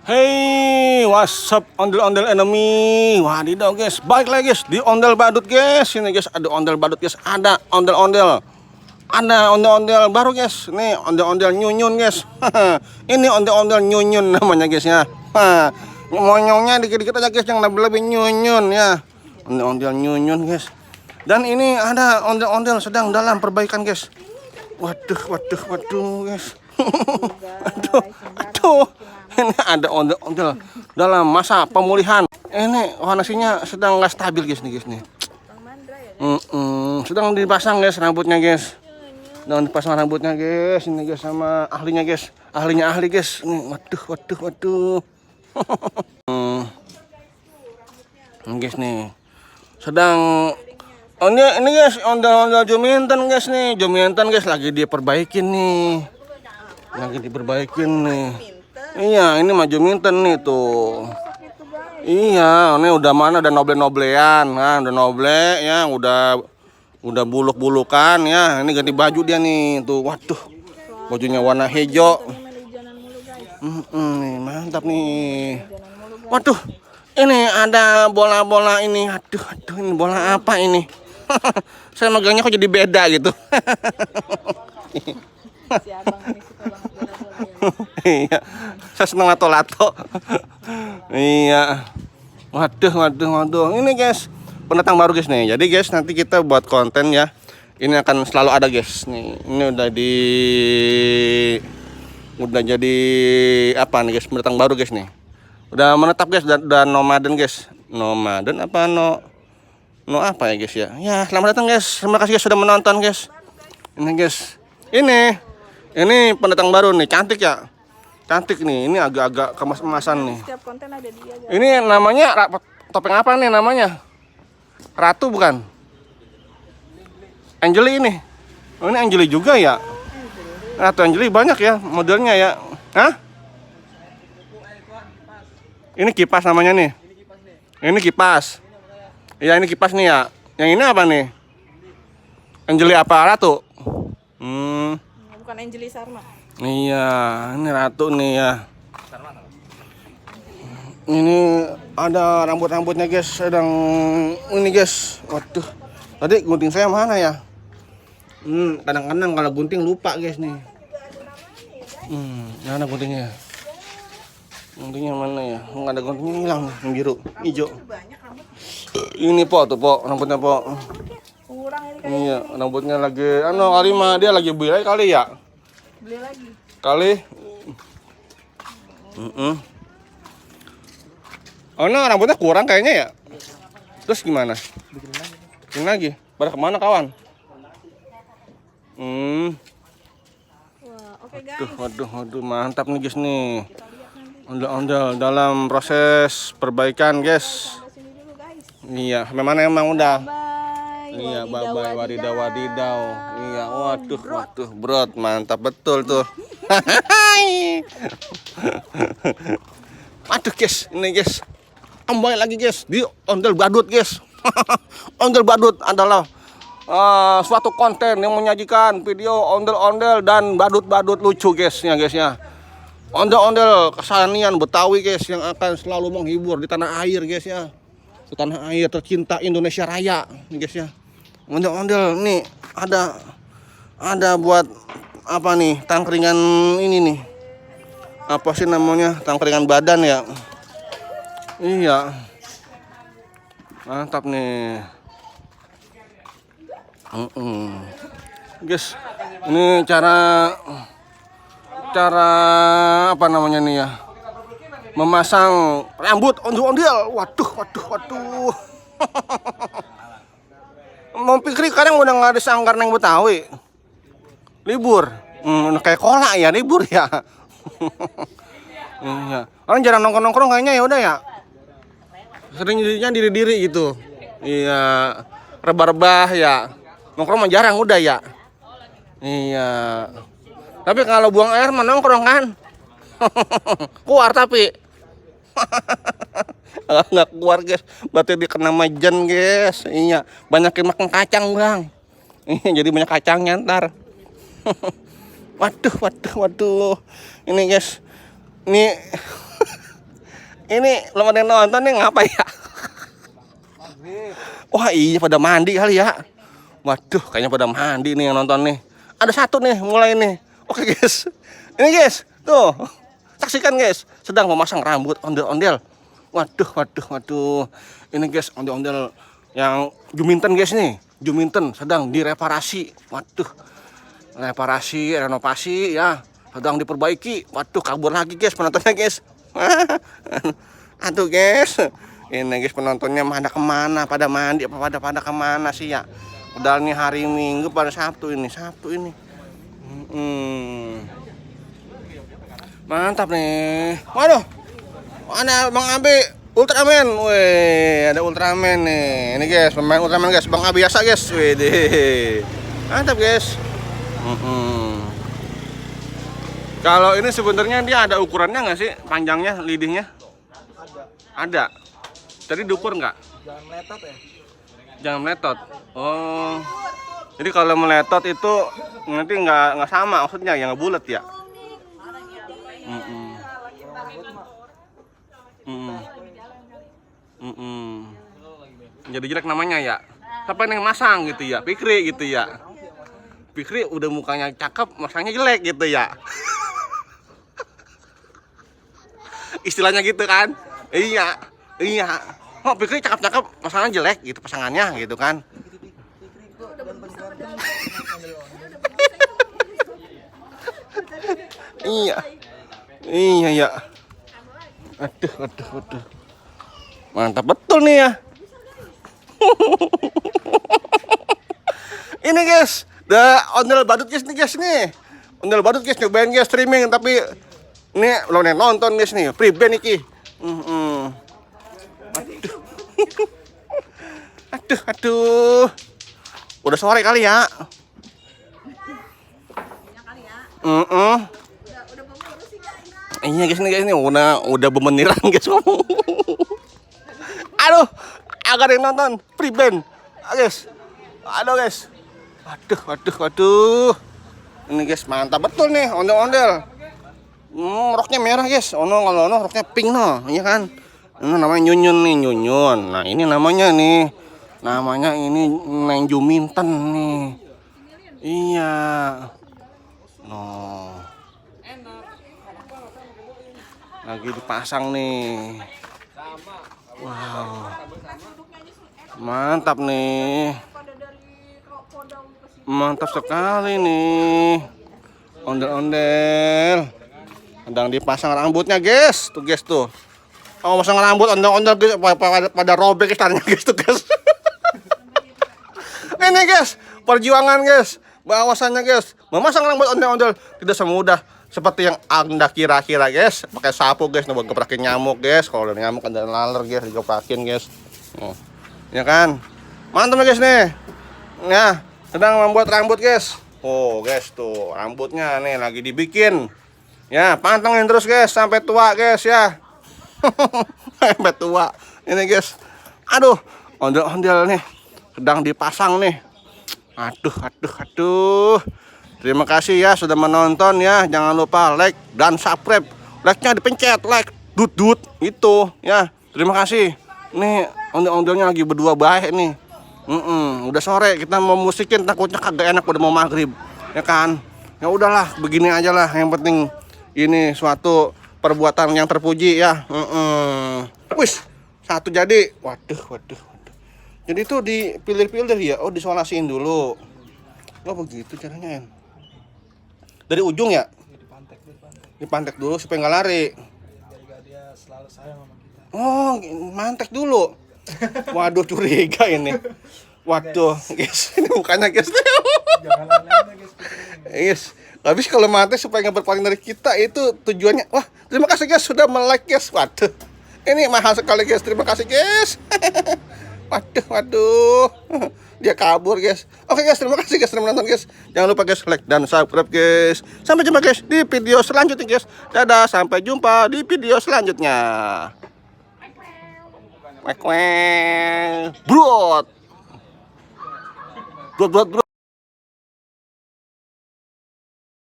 Hey, what's up ondel-ondel enemy? Wadidaw guys, balik lagi guys di ondel badut guys. Ini guys ada ondel badut guys, ada ondel-ondel. Ada ondel-ondel baru guys. Nih ondel-ondel nyunyun guys. Ini ondel-ondel nyunyun namanya guys ya. Monyongnya dikit-dikit aja guys, yang lebih nyunyun ya. Ondel-ondel nyunyun guys. Dan ini ada ondel-ondel sedang dalam perbaikan guys. Waduh guys. Aduh. Ini ada ondel-ondel dalam masa pemulihan. Ini nasinya sedang nggak stabil guys nih guys nih. Sedang dipasang guys rambutnya guys. Sedang dipasang rambutnya guys. Ini guys sama ahlinya guys. Ahlinya ahli guys. Nih waduh. Ini guys nih. Sedang ini guys ondel-ondel Juminten guys nih. Juminten guys lagi diperbaikin nih. Iya, ini maju Juminten nih tuh. Iya, ini udah mana udah noble-noblean, nah, udah noble ya, udah buluk-bulukan ya. Ini ganti baju dia nih tuh. Waduh, bajunya warna hijau. Nih, mantap nih. Waduh, ini ada bola-bola ini. Aduh, ini bola apa ini? Saya megangnya kok jadi beda gitu. Si abang ini suka banget bola-bola ya. Iya, saya seneng lato-lato. Iya. Waduh. Ini guys, pendatang baru guys nih. Jadi guys, nanti kita buat konten ya. Ini akan selalu ada guys. Nih, ini udah jadi apa nih guys? Pendatang baru guys nih. Udah menetap guys, udah nomaden guys. Nomaden apa no apa ya guys ya? Ya, selamat datang guys. Terima kasih guys sudah menonton guys. Ini guys. Ini pendatang baru nih, cantik ya. Cantik nih, ini agak-agak kemas-kemasan nih. Setiap konten ada dia. Ini namanya topeng apa nih namanya? Ratu bukan? Angeli ini. Oh, ini Angeli juga ya? Ratu Angeli banyak ya modelnya ya. Hah? Ini kipas namanya nih. Ini kipas. Iya, ini kipas nih ya. Yang ini apa nih? Angeli apa Ratu? Bukan Angeli Sarma. Iya, ini Ratu nih ya. Ini ada rambut-rambutnya guys, sedang ini guys. Waduh, tadi gunting saya mana ya? Kadang-kadang kalau gunting lupa guys nih. Mana guntingnya? Guntingnya mana ya? Nggak ada guntingnya, hilang nih, yang biru, hijau. Ini po tuh po, rambutnya po. Kurang ini kayak. Iya, rambutnya lagi, kali mah dia lagi beli kali ya. Beli lagi. Kali. Oh, no, rambutnya kurang kayaknya ya. Terus gimana? Bikin lagi. Pada kemana kawan? Wah, oke guys. Waduh, mantap nih guys nih. Ondel-ondel dalam proses perbaikan guys. Sampai sini dulu guys. Iya, memang emang udah. Bye. Iya, bye-bye wadidaw. Iya, waduh, bro, mantap betul tuh. Waduh guys, ini guys. Kembali lagi guys di ondel badut guys. Ondel badut adalah suatu konten yang menyajikan video ondel-ondel dan badut-badut lucu guys ya guys ya. Ondel-ondel kesenian Betawi guys yang akan selalu menghibur di tanah air guys ya. Di tanah air tercinta Indonesia Raya nih guys ya. Ondel-ondel nih ada buat apa nih, tangkringan ini nih. Apa sih namanya? Tangkringan badan ya. Iya. Mantap nih. Guys, ini cara apa namanya nih ya? Memasang rambut ondel-ondel. Waduh. Mau pikir kadang udah nggak ada sanggar neng Betawi. Libur. Kayak kolak ya, libur ya. Iya. Orang jarang nongkrong kayaknya ya udah ya. Sering jadinya diri-diri gitu. Iya. Rebah-rebah ya. Nongkrong mah jarang udah ya. Iya. Tapi kalau buang air mah nongkrong kan. Keluar tapi. Nggak keluar guys, berarti dia kena majen guys. Iya, banyakin makan kacang bang. Jadi banyak kacangnya ntar. Waduh. Ini guys, ini Ini belum ada yang nonton nih, ngapa ya? Wah iya pada mandi kali ya. Waduh kayaknya pada mandi nih yang nonton nih. Ada satu nih mulai nih. Oke guys. Ini guys, tuh. Saksikan guys, sedang memasang rambut ondel-ondel. Waduh. Ini guys ondel-ondel yang Juminten guys nih. Juminten sedang direparasi. Waduh. Renovasi ya. Sedang diperbaiki. Waduh kabur lagi guys penontonnya guys. Aduh guys. Ini guys penontonnya pada kemana? Pada mandi apa pada kemana sih ya? Padahal nih hari Minggu pada Sabtu ini. Mantap nih. Waduh. Mana Bang Abi Ultraman. Wih, ada Ultraman nih. Ini guys, pemain Ultraman guys. Bang Abi biasa guys. Wih deh. Mantap guys. Kalau ini sebenarnya dia ada ukurannya nggak sih? Panjangnya lidihnya? Ada. Tadi diukur nggak? Jangan meletot ya. Jangan meletot. Oh. Jadi kalau meletot itu nanti nggak sama maksudnya ya nggak bulat ya. Jadi jelek namanya ya. Siapa yang masang gitu ya? Fikri gitu ya. Fikri udah mukanya cakep, masangnya jelek gitu ya. Istilahnya gitu kan? Iya. Oh Fikri cakep-cakep, pasangan jelek gitu pasangannya gitu kan? Iya ya. Aduh. Mantap betul nih ya. Ini guys, ondel badut guys nih. Ondel badut guys nyobain guys streaming tapi ini belum nonton guys nih, free band iki. Aduh. Udah sore kali ya. Iya guys nih udah bemeniran guys ngomong. Aduh, agak ada yang nonton free band. Guys. Aduh guys. Waduh. Ini guys mantap betul nih ondel-ondel. Roknya merah guys. Kalau roknya pink no, iya kan? Ini namanya Nyunyun. Nah, ini namanya nih. Namanya ini Neng Juminten nih. Iya. No. Lagi dipasang nih. Wow. Mantap nih. Mantap sekali nih. Ondel-ondel. Sedang dipasang rambutnya, guys. Tuh, guys tuh. Oh, pasang rambut ondel-ondel guys pada robek istannya guys tuh, guys. Ini, guys. Perjuangan, guys. Bahwasannya, guys, memasang rambut ondel-ondel tidak semudah seperti yang Anda kira-kira, guys. Pakai sapu, guys, buat geprakin nyamuk, guys. Kalau ada nyamuk ada laler, guys, digeprakin, guys. Oh. Ya kan? Mantap, guys nih. Ya, sedang membuat rambut, guys. Oh, guys, tuh rambutnya nih lagi dibikin. Ya, pantengin terus, guys, sampai tua, guys, ya. Sampai tua. Ini, guys. Aduh, ondel-ondel nih sedang dipasang nih. Aduh. Terima kasih ya sudah menonton ya. Jangan lupa like dan subscribe. Like-nya dipencet, like dut gitu ya. Terima kasih. Nih ondel-ondelnya lagi berdua baik nih. Udah sore kita mau musikin takutnya kagak enak udah mau maghrib. Ya kan? Ya udahlah, begini aja lah. Yang penting ini suatu perbuatan yang terpuji ya. Wis, satu jadi. Waduh. Jadi itu dipilir-pilir ya. Oh, disolasiin dulu. Oh, begitu caranya ya. Dari ujung ya? Dipantek dulu supaya nggak lari. Biar dia selalu sayang sama kita. Oh, mantek dulu. Waduh, curiga ini. Waduh, guys, ini mukanya guys. Jangan aneh-aneh guys. Guys, habis kalau mati supaya nggak berpaling dari kita itu tujuannya. Wah, terima kasih guys sudah like guys. Waduh, ini mahal sekali guys. Terima kasih guys. Waduh. Dia kabur guys. Oke guys, terima kasih guys sudah menonton guys. Jangan lupa guys like dan subscribe guys. Sampai jumpa guys di video selanjutnya guys. Dadah, sampai jumpa di video selanjutnya. Brot.